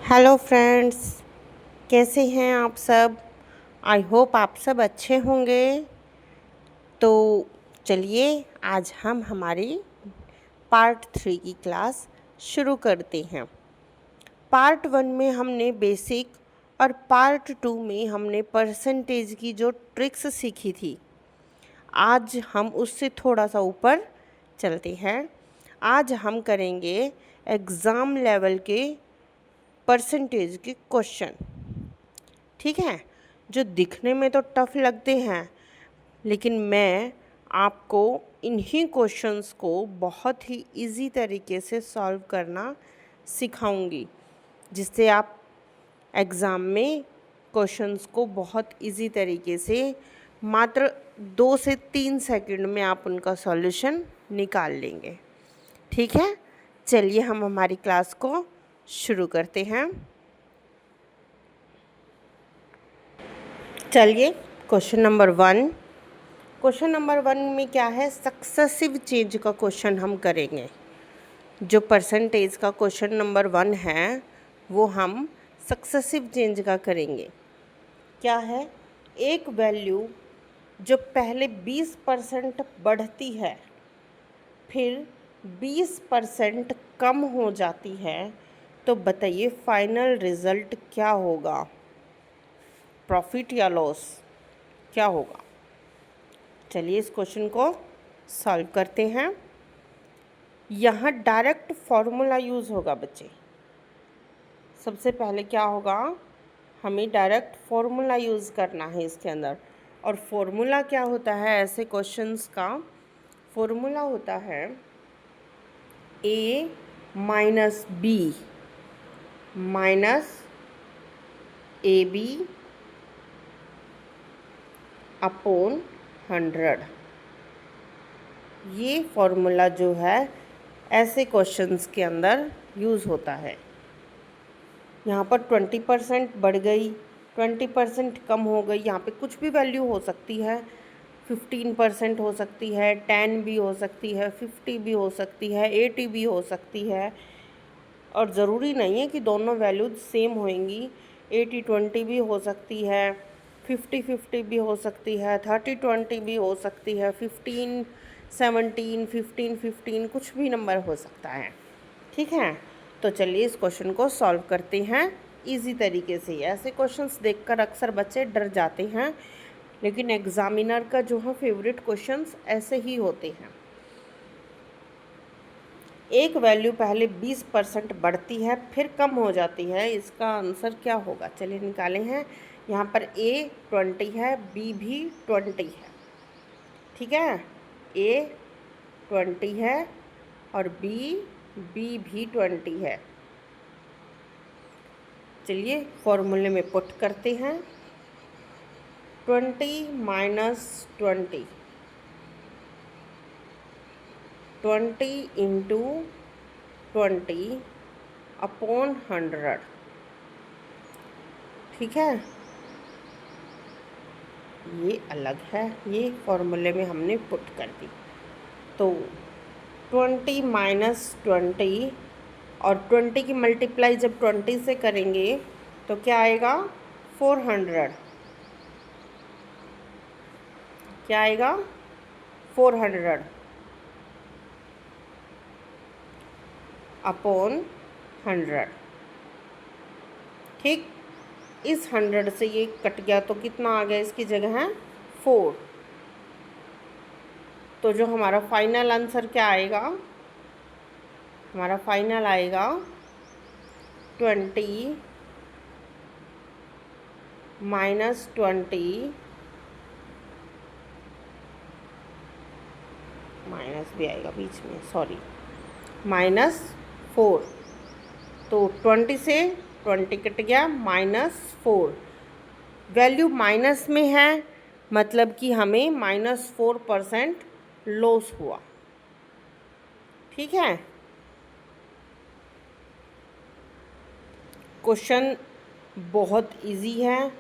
Hello friends, कैसे हैं आप सब। आई होप आप सब अच्छे होंगे। तो चलिए आज हम हमारी पार्ट 3 की क्लास शुरू करते हैं। पार्ट 1 में हमने बेसिक और पार्ट 2 में हमने परसेंटेज की जो ट्रिक्स सीखी थी, आज हम उससे थोड़ा सा ऊपर चलते हैं। आज हम करेंगे एग्ज़ाम लेवल के परसेंटेज के क्वेश्चन। ठीक है, जो दिखने में तो टफ लगते हैं, लेकिन मैं आपको इन्हीं क्वेश्चंस को बहुत ही इजी तरीके से सॉल्व करना सिखाऊंगी, जिससे आप एग्ज़ाम में क्वेश्चंस को बहुत इजी तरीके से मात्र 2 से 3 सेकंड में आप उनका सॉल्यूशन निकाल लेंगे। ठीक है, चलिए हम हमारी क्लास को शुरू करते हैं। चलिए क्वेश्चन नंबर 1। क्वेश्चन नंबर 1 में क्या है, सक्सेसिव चेंज का क्वेश्चन हम करेंगे। जो परसेंटेज का क्वेश्चन नंबर 1 है वो हम सक्सेसिव चेंज का करेंगे। क्या है, एक वैल्यू जो पहले 20% बढ़ती है फिर 20% कम हो जाती है, तो बताइए फाइनल रिज़ल्ट क्या होगा, प्रॉफिट या लॉस क्या होगा। चलिए इस क्वेश्चन को सॉल्व करते हैं। यहाँ डायरेक्ट फॉर्मूला यूज़ होगा बच्चे। सबसे पहले क्या होगा, हमें डायरेक्ट फॉर्मूला यूज़ करना है इसके अंदर। और फॉर्मूला क्या होता है ऐसे क्वेश्चंस का, फॉर्मूला होता है a minus B minus A B upon 100। ये फॉर्मूला जो है ऐसे क्वेश्चंस के अंदर यूज़ होता है। यहाँ पर 20% बढ़ गई, 20% कम हो गई, यहाँ पे कुछ भी वैल्यू हो सकती है। 15% हो सकती है, 10 भी हो सकती है, 50 भी हो सकती है, 80 भी हो सकती है। और ज़रूरी नहीं है कि दोनों वैल्यूज सेम होंगी। 80-20 भी हो सकती है, 50-50 भी हो सकती है, 30-20 भी हो सकती है, 15-17, 15-15 कुछ भी नंबर हो सकता है। ठीक है, तो चलिए इस क्वेश्चन को सॉल्व करते हैं इजी तरीके से। ऐसे क्वेश्चंस देखकर अक्सर बच्चे डर जाते हैं, लेकिन एग्जामिनर का जो है फेवरेट क्वेश्चंस ऐसे ही होते हैं। एक वैल्यू पहले 20% बढ़ती है फिर कम हो जाती है, इसका आंसर क्या होगा। चलिए निकाले हैं। यहाँ पर a 20 है, b भी 20 है। ठीक है, a 20 है और b भी 20 है। चलिए फॉर्मूले में पुट करते हैं। 20 माइनस 20, 20 इंटू 20 अपॉन 100। ठीक है, ये अलग है, ये फॉर्मूले में हमने पुट कर दी। तो 20 माइनस 20 और 20 की मल्टीप्लाई जब 20 से करेंगे तो क्या आएगा, 400। क्या आएगा, 400 अपॉन 100। ठीक, इस 100 से ये कट गया तो कितना आ गया, इसकी जगह है 4। तो जो हमारा फाइनल आंसर क्या आएगा, हमारा फाइनल आएगा 20 माइनस 20, माइनस भी आएगा बीच में, सॉरी, माइनस 4। तो 20 से 20 कट गया, -4। वैल्यू माइनस में है, मतलब कि हमें -4% लॉस हुआ। ठीक है, क्वेश्चन बहुत इजी है,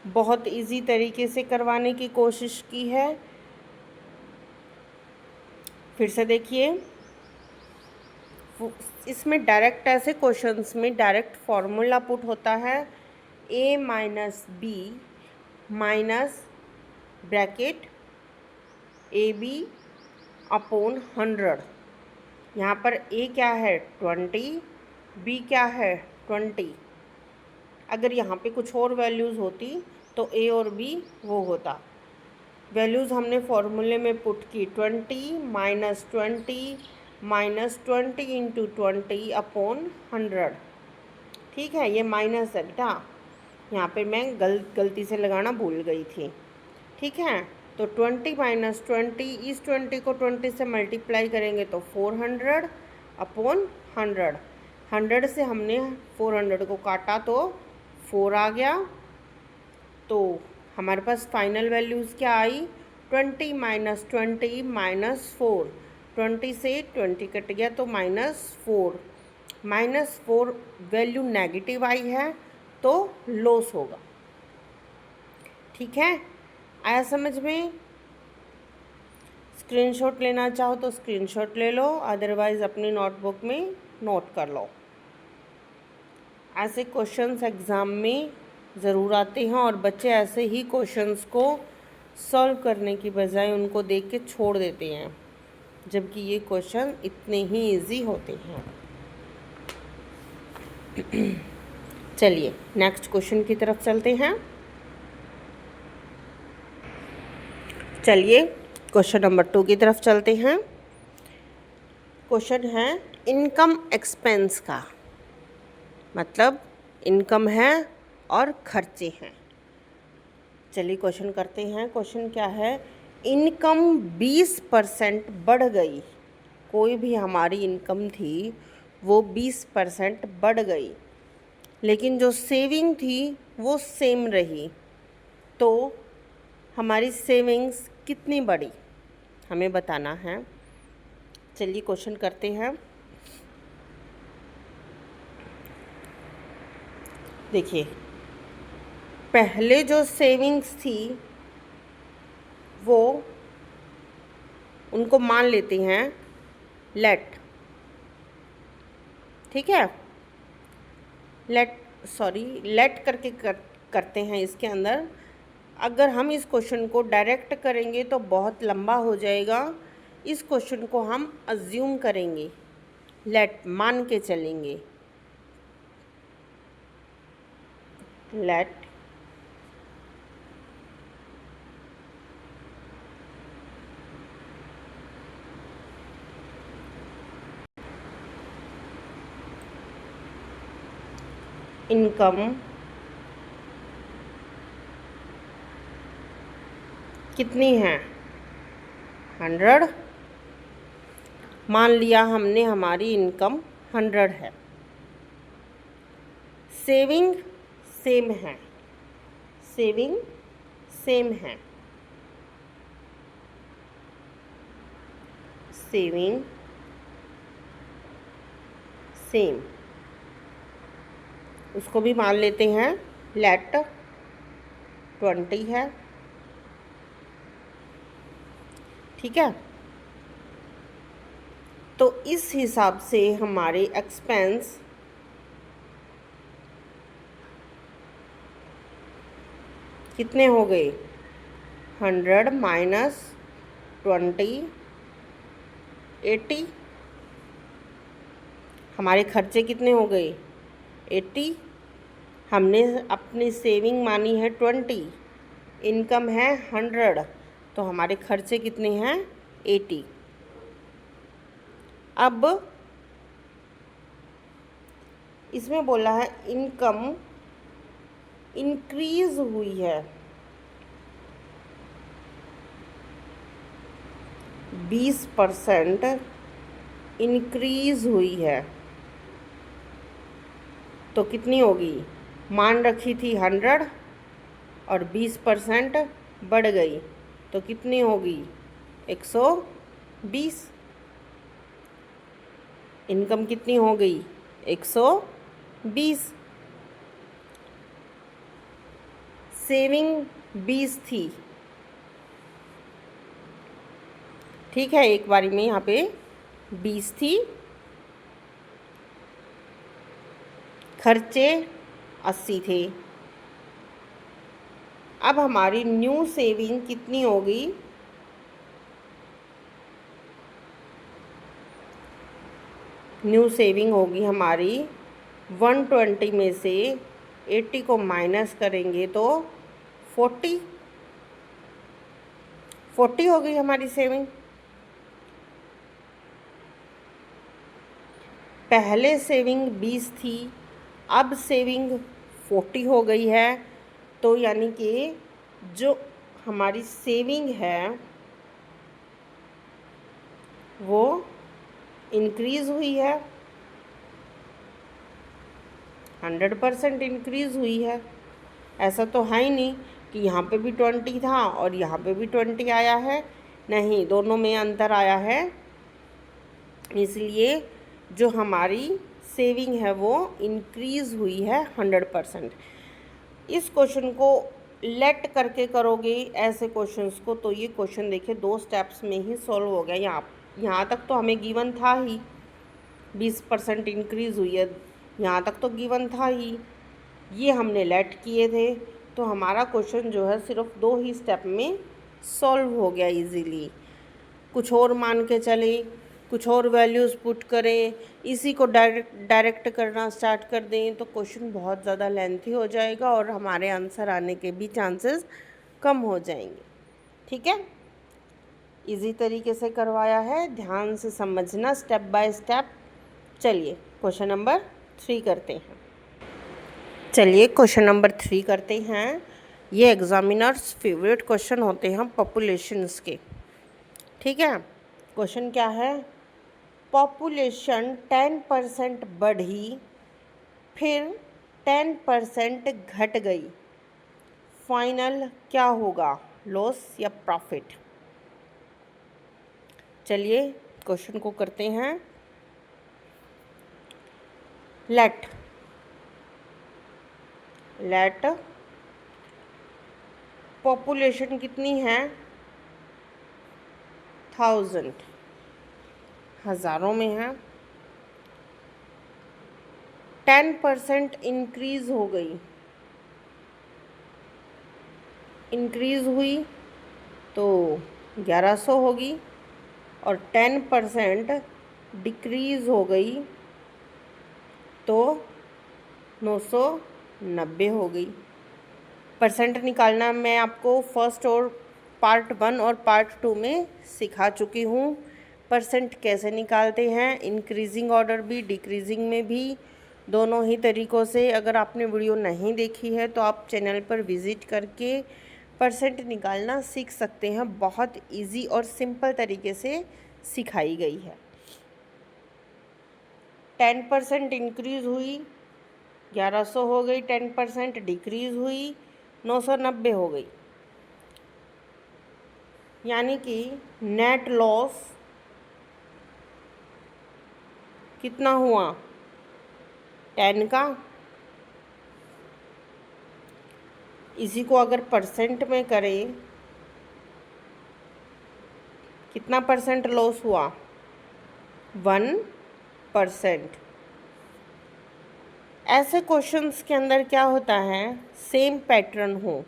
बहुत इजी तरीके से करवाने की कोशिश की है। फिर से देखिए, इसमें डायरेक्ट ऐसे क्वेश्चंस में डायरेक्ट फॉर्मूला पुट होता है a minus B minus bracket A B upon 100। यहाँ पर a क्या है 20, b क्या है 20। अगर यहाँ पे कुछ और वैल्यूज़ होती तो a और b वो होता। वैल्यूज़ हमने फॉर्मूले में पुट की 20 माइनस 20 इंटू 20 अपॉन 100। ठीक है, ये माइनस है बेटा, यहाँ पे मैं गलती से लगाना भूल गई थी। ठीक है, तो 20 माइनस 20, इस 20 को 20 से मल्टीप्लाई करेंगे तो 400 अपॉन 100। 100 से हमने 400 को काटा तो 4 आ गया। तो हमारे पास फाइनल वैल्यूज़ क्या आई 20 माइनस 20 माइनस 4। 20 से 20 कट गया तो -4। -4 वैल्यू नेगेटिव आई है तो लॉस होगा। ठीक है, आया समझ में? स्क्रीनशॉट लेना चाहो तो स्क्रीनशॉट ले लो, अदरवाइज़ अपनी नोटबुक में नोट कर लो। ऐसे क्वेश्चंस एग्ज़ाम में ज़रूर आते हैं और बच्चे ऐसे ही क्वेश्चंस को सॉल्व करने की बजाय उनको देख के छोड़ देते हैं, जबकि ये क्वेश्चन इतने ही इजी होते हैं। चलिए नेक्स्ट क्वेश्चन की तरफ चलते हैं। चलिए क्वेश्चन नंबर 2 की तरफ चलते हैं। क्वेश्चन है इनकम एक्सपेंस का, मतलब इनकम है और खर्चे हैं। चलिए क्वेश्चन करते हैं। क्वेश्चन क्या है, इनकम 20% बढ़ गई। कोई भी हमारी इनकम थी वो 20% बढ़ गई, लेकिन जो सेविंग थी वो सेम रही। तो हमारी सेविंग्स कितनी बढ़ी हमें बताना है। चलिए क्वेश्चन करते हैं। देखिए, पहले जो सेविंग्स थी वो उनको मान लेते हैं लेट। ठीक है, लेट करके करते हैं इसके अंदर। अगर हम इस क्वेश्चन को डायरेक्ट करेंगे तो बहुत लंबा हो जाएगा। इस क्वेश्चन को हम अज्यूम करेंगे, लेट मान के चलेंगे। लेट इनकम कितनी है 100। मान लिया हमने हमारी इनकम 100 है। सेविंग सेम है, सेविंग सेम है, सेविंग सेम, उसको भी मान लेते हैं लेट 20 है। ठीक है, तो इस हिसाब से हमारे एक्सपेंस कितने हो गए 100 माइनस 20 80। हमारे खर्चे कितने हो गए 80। हमने अपनी सेविंग मानी है 20, इनकम है 100, तो हमारे खर्चे कितने हैं 80। अब इसमें बोला है इनकम इंक्रीज हुई है 20% इंक्रीज हुई है, तो कितनी होगी। मान रखी थी 100 और 20% बढ़ गई तो कितनी होगी 120। इनकम कितनी हो गई 120। सेविंग 20 थी। ठीक है, एक बारी में यहाँ पे 20 थी खर्चे 80 थे। अब हमारी न्यू सेविंग कितनी होगी? न्यू सेविंग होगी हमारी 120 में से 80 को माइनस करेंगे तो 40 हो गई हमारी सेविंग। पहले सेविंग 20 थी, अब सेविंग 40 हो गई है। तो यानी कि जो हमारी सेविंग है वो इंक्रीज़ हुई है, 100% इंक्रीज़ हुई है। ऐसा तो है ही नहीं कि यहाँ पे भी 20 था और यहाँ पे भी 20 आया है, नहीं, दोनों में अंतर आया है। इसलिए जो हमारी सेविंग है वो इंक्रीज़ हुई है 100%। इस क्वेश्चन को लेट करके करोगे ऐसे क्वेश्चंस को तो ये क्वेश्चन देखिए 2 स्टेप्स में ही सॉल्व हो गया। यहाँ तक तो हमें गिवन था ही 20% इंक्रीज़ हुई है, यहाँ तक तो गिवन था ही, ये हमने लेट किए थे तो हमारा क्वेश्चन जो है सिर्फ 2 ही स्टेप में सॉल्व हो गया इजीली। कुछ और मान के चले, कुछ और वैल्यूज़ पुट करें, इसी को डायरेक्ट करना स्टार्ट कर दें तो क्वेश्चन बहुत ज़्यादा लेंथी हो जाएगा और हमारे आंसर आने के भी चांसेस कम हो जाएंगे। ठीक है, इजी तरीके से करवाया है, ध्यान से समझना स्टेप बाय स्टेप। चलिए क्वेश्चन नंबर 3 करते हैं। चलिए क्वेश्चन नंबर 3 करते हैं। ये एग्जामिनर्स फेवरेट क्वेश्चन होते हैं पॉपुलेशंस के। ठीक है, क्वेश्चन क्या है? पॉपुलेशन 10% बढ़ी फिर 10% घट गई, फाइनल क्या होगा, लॉस या प्रॉफिट? चलिए क्वेश्चन को करते हैं। लेट पॉपुलेशन कितनी है? 1000, हज़ारों में है। 10% इंक्रीज़ हो गई, इंक्रीज़ हुई तो 1100 होगी, और 10% डिक्रीज़ हो गई तो 990 हो गई। परसेंट निकालना मैं आपको फर्स्ट और पार्ट 1 और पार्ट 2 में सिखा चुकी हूँ। परसेंट कैसे निकालते हैं, इंक्रीजिंग ऑर्डर भी डिक्रीजिंग में भी, दोनों ही तरीक़ों से। अगर आपने वीडियो नहीं देखी है तो आप चैनल पर विज़िट करके परसेंट निकालना सीख सकते हैं। बहुत इजी और सिंपल तरीके से सिखाई गई है। 10% इंक्रीज़ हुई 1100 हो गई, 10% डिक्रीज़ हुई 990 हो गई, यानी कि नेट लॉस कितना हुआ? 10 का। इसी को अगर परसेंट में करें, कितना परसेंट लॉस हुआ? 1%। ऐसे क्वेश्चंस के अंदर क्या होता है, सेम पैटर्न हो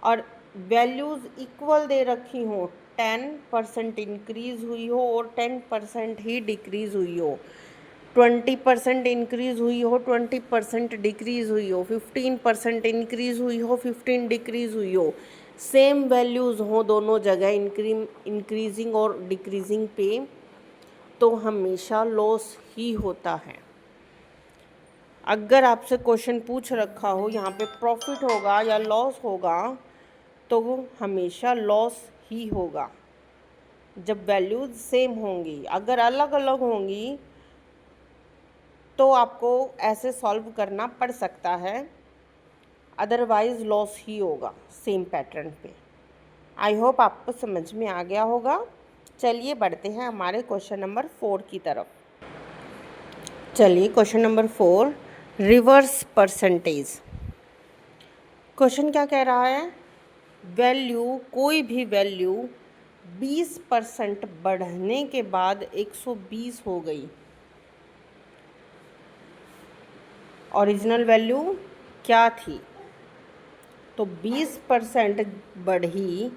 और वैल्यूज़ इक्वल दे रखी हो, 10% इंक्रीज़ हुई हो और 10% ही डिक्रीज़ हुई हो, 20% इंक्रीज़ हुई हो, 20% डिक्रीज़ हुई हो, 15% इंक्रीज़ हुई हो, 15 डिक्रीज़ हुई हो, सेम वैल्यूज़ हो दोनों जगह इंक्रीजिंग और डिक्रीजिंग पे, तो हमेशा लॉस ही होता है। अगर आपसे क्वेश्चन पूछ रखा हो यहाँ पे प्रॉफिट होगा या लॉस होगा, तो वो हमेशा लॉस ही होगा जब वैल्यूज सेम होंगी। अगर अलग अलग होंगी तो आपको ऐसे सॉल्व करना पड़ सकता है, अदरवाइज़ लॉस ही होगा सेम पैटर्न पे। आई होप आपको समझ में आ गया होगा। चलिए बढ़ते हैं हमारे क्वेश्चन नंबर 4 की तरफ। चलिए question number 4, reverse percentage. Question क्या कह रहा है? वैल्यू, कोई भी वैल्यू 20% बढ़ने के बाद 120 हो गई ओरिजिनल वैल्यू क्या थी, तो 20% बढ़ी,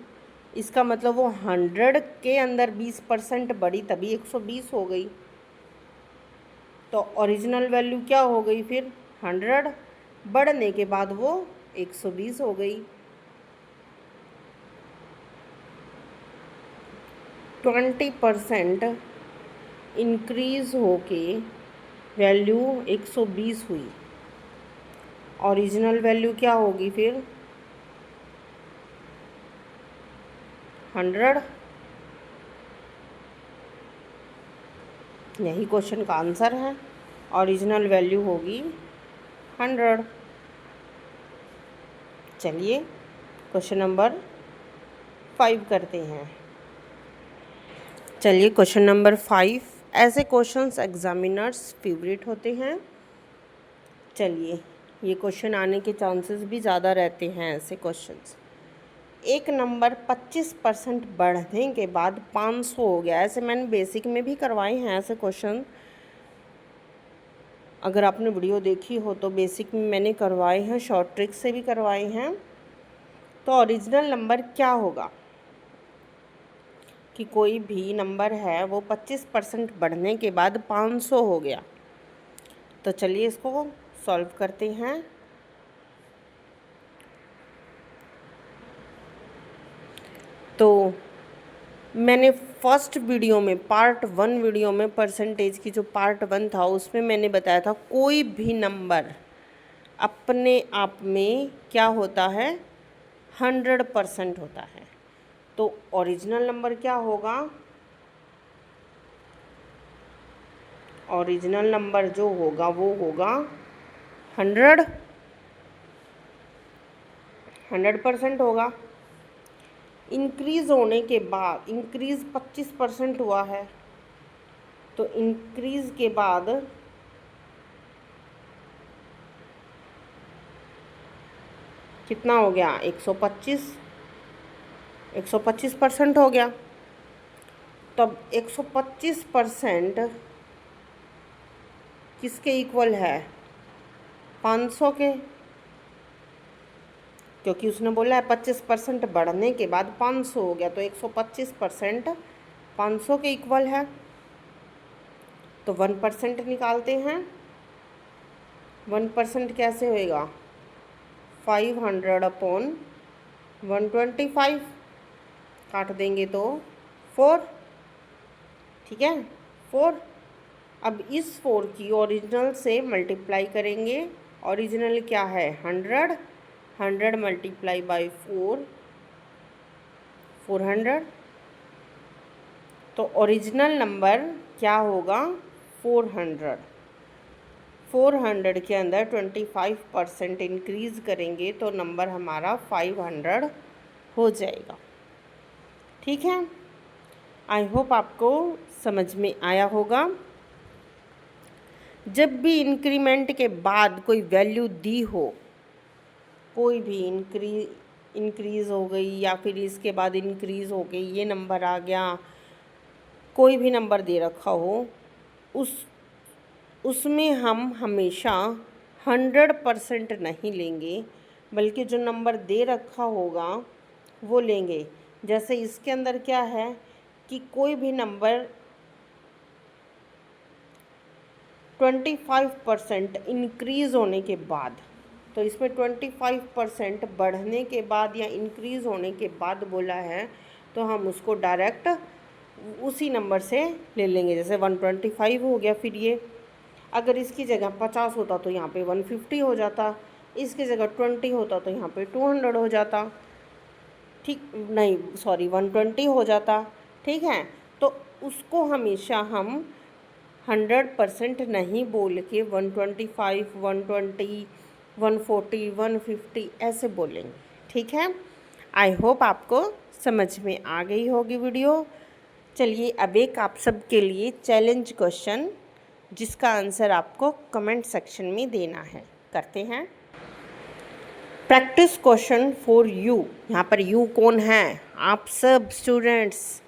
इसका मतलब वो 100 के अंदर 20% बढ़ी तभी 120 हो गई। तो ओरिजिनल वैल्यू क्या हो गई फिर, 100 बढ़ने के बाद वो 120 हो गई। 20% इंक्रीज़ होके वैल्यू 120 हुई। ओरिजिनल वैल्यू क्या होगी फिर, 100। यही क्वेश्चन का आंसर है, ओरिजिनल वैल्यू होगी 100। चलिए क्वेश्चन नंबर 5 करते हैं। चलिए क्वेश्चन नंबर 5, ऐसे क्वेश्चंस एग्जामिनर्स फेवरेट होते हैं। चलिए, ये क्वेश्चन आने के चांसेस भी ज़्यादा रहते हैं ऐसे क्वेश्चंस। एक नंबर 25% बढ़ने के बाद 500 हो गया, ऐसे मैंने बेसिक में भी करवाए हैं ऐसे क्वेश्चन। अगर आपने वीडियो देखी हो तो बेसिक में मैंने करवाए हैं, शॉर्ट ट्रिक से भी करवाए हैं। तो ओरिजिनल नंबर क्या होगा कि कोई भी नंबर है वो 25% बढ़ने के बाद 500 हो गया। तो चलिए इसको सॉल्व करते हैं। तो मैंने फर्स्ट वीडियो में, पार्ट 1 वीडियो में, परसेंटेज की जो पार्ट 1 था उसमें मैंने बताया था कोई भी नंबर अपने आप में क्या होता है, 100% होता है। तो ओरिजिनल नंबर क्या होगा, ओरिजिनल नंबर जो होगा वो होगा 100% होगा। इंक्रीज़ होने के बाद, इंक्रीज़ 25% हुआ है, तो इंक्रीज़ के बाद कितना हो गया, 125, 125% हो गया। तब 125% किसके इक्वल है, 500 के, क्योंकि उसने बोला है 25% बढ़ने के बाद 500 हो गया, तो 125% 500 के इक्वल है। तो 1% निकालते हैं। 1% कैसे होएगा, 500/125, काट देंगे तो 4, ठीक है 4। अब इस 4 की ओरिजिनल से मल्टीप्लाई करेंगे। ओरिजिनल क्या है, 100, 100 मल्टीप्लाई बाई 4, 400। तो ओरिजिनल नंबर क्या होगा, 400। 400 के अंदर 25% इंक्रीज़ करेंगे तो नंबर हमारा 500 हो जाएगा। ठीक है, आई होप आपको समझ में आया होगा। जब भी इंक्रीमेंट के बाद कोई वैल्यू दी हो, कोई भी इंक्रीज़ हो गई या फिर इसके बाद इंक्रीज़ हो गई, ये नंबर आ गया, कोई भी नंबर दे रखा हो, उसमें हम हमेशा 100% नहीं लेंगे, बल्कि जो नंबर दे रखा होगा वो लेंगे। जैसे इसके अंदर क्या है कि कोई भी नंबर 25% इंक्रीज़ होने के बाद, तो इसमें 25% बढ़ने के बाद या इंक्रीज़ होने के बाद बोला है, तो हम उसको डायरेक्ट उसी नंबर से ले लेंगे। जैसे 125 हो गया, फिर ये अगर इसकी जगह 50 होता तो यहाँ पे 150 हो जाता, इसकी जगह 20 होता तो यहाँ पे 200 हो जाता, ठीक नहीं सॉरी 120 हो जाता। ठीक है, तो उसको हमेशा हम 100% नहीं बोल के 125, 120, 140, 150 ऐसे बोलेंगे। ठीक है, आई होप आपको समझ में आ गई होगी वीडियो। चलिए अब एक आप सब के लिए चैलेंज क्वेश्चन, जिसका आंसर आपको कमेंट सेक्शन में देना है, करते हैं। Practice question for you. यहाँ पर यू कौन है, आप सब स्टूडेंट्स।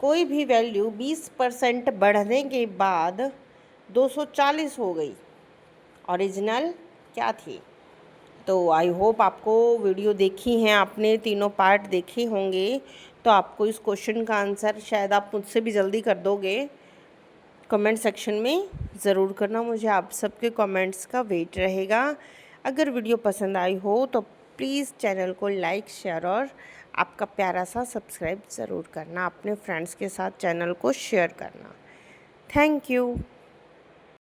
कोई भी वैल्यू 20% बढ़ने के बाद 240 हो गई, ओरिजिनल क्या थी। तो आई होप आपको वीडियो देखी हैं आपने, तीनों पार्ट देखे होंगे, तो आपको इस क्वेश्चन का आंसर शायद आप मुझसे भी जल्दी कर दोगे। कमेंट सेक्शन में ज़रूर करना, मुझे आप सबके कमेंट्स का वेट रहेगा। अगर वीडियो पसंद आई हो तो प्लीज़ चैनल को लाइक, शेयर और आपका प्यारा सा सब्सक्राइब ज़रूर करना। अपने फ्रेंड्स के साथ चैनल को शेयर करना। Thank you.